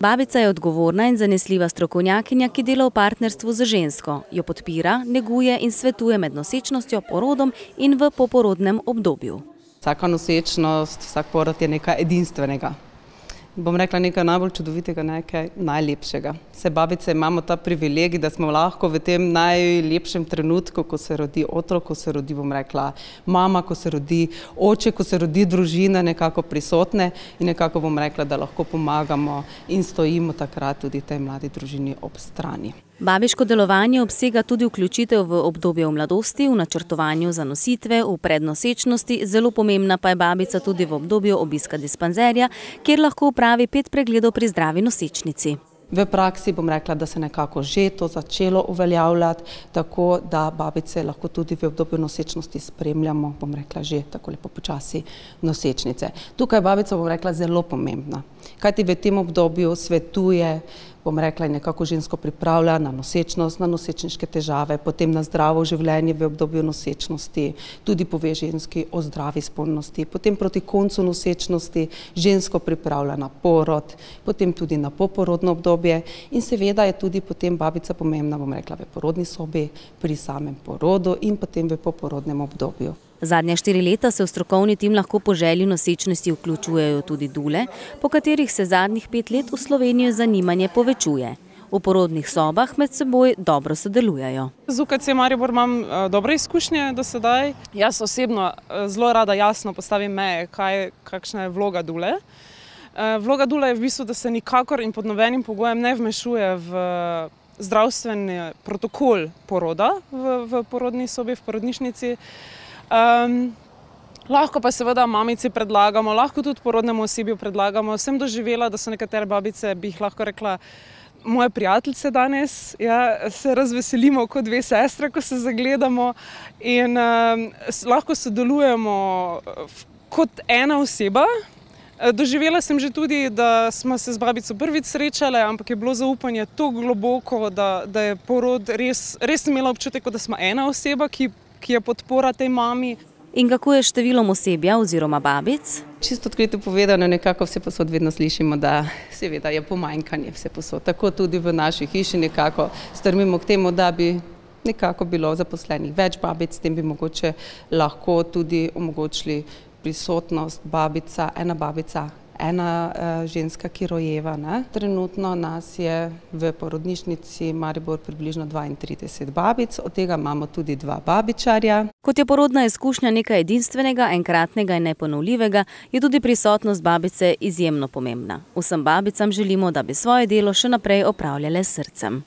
Babica je odgovorna in zanesljiva strokovnjakinja, ki dela v partnerstvu z žensko. Jo podpira, neguje in svetuje med nosečnostjo, porodom in v poporodnem obdobju. Vsaka nosečnost, vsak porod je nekaj edinstvenega. Bom rekla nekaj najbolj čudovitega, nekaj najlepšega. Vse babice imamo ta privilegij, da smo lahko v tem najlepšem trenutku, ko se rodi otrok, ko se rodi, bom rekla, mama, ko se rodi oče, ko se rodi družina, nekako prisotne in nekako bom rekla, da lahko pomagamo in stojimo takrat tudi tej mladi družini ob strani. Babiško delovanje obsega tudi vključitev v obdobje v mladosti, v načrtovanju za nositve, v prednosečnosti, zelo pomembna pa je babica tudi v obdobju obiska dispanzerja, kjer lahko opravi 5 pregledov pri zdravi nosečnici. V praksi bom rekla, da se nekako že to začelo uveljavljati, tako da babice lahko tudi v obdobju nosečnosti spremljamo, bom rekla, že tako lepo počasi nosečnice. Tukaj je babica, bom rekla, zelo pomembna, kajti v tem obdobju svetuje, bom rekla, in nekako žensko pripravlja na nosečnost, na nosečniške težave, potem na zdravo življenje v obdobju nosečnosti, tudi pove ženski o zdravi spolnosti, potem proti koncu nosečnosti žensko pripravlja na porod, potem tudi na poporodno obdobje in seveda je tudi potem babica pomembna, bom rekla, v porodni sobi, pri samem porodu in potem v poporodnem obdobju. Zadnja 4 leta se v strokovni tim lahko po želji nosečnosti vključujejo tudi dule, po katerih se zadnjih 5 let v Sloveniji zanimanje povečuje. V porodnih sobah med seboj dobro sodelujejo. Z UKC Maribor imam dobre izkušnje do sedaj. Jaz osebno zelo rada jasno postavim meje, kakšna je vloga dule. Vloga dule je v bistvu, da se nikakor in pod nobenim pogojem ne vmešuje v zdravstveni protokol poroda v porodni sobi, v porodnišnici. Lahko pa seveda mamici predlagamo, lahko tudi porodnemu osebju predlagamo. Sem doživela, da so nekatere babice, bi jih lahko rekla, moje prijateljice danes. Ja, se razveselimo kot 2 sestre, ko se zagledamo in lahko sodelujemo kot ena oseba. Doživela sem že tudi, da smo se z babico prvič srečale, ampak je bilo zaupanje tako globoko, da je porod res imela občutek, da smo ena oseba, ki je podpora tej mami. In kako je številom osebja oziroma babic? Čisto odkrito povedano, nekako vsepovsod vedno slišimo, da seveda je pomanjkanje vsepovsod. Tako tudi v naši hiši nekako strmimo k temu, da bi nekako bilo zaposlenih več babic, s tem bi mogoče lahko tudi omogočili prisotnost ena babica, ena ženska, ki rojeva. Trenutno nas je v porodnišnici Maribor približno 32 babic, od tega imamo tudi 2 babičarja. Kot je porodna izkušnja nekaj edinstvenega, enkratnega in neponovljivega, je tudi prisotnost babice izjemno pomembna. Vsem babicam želimo, da bi svoje delo še naprej opravljale s srcem.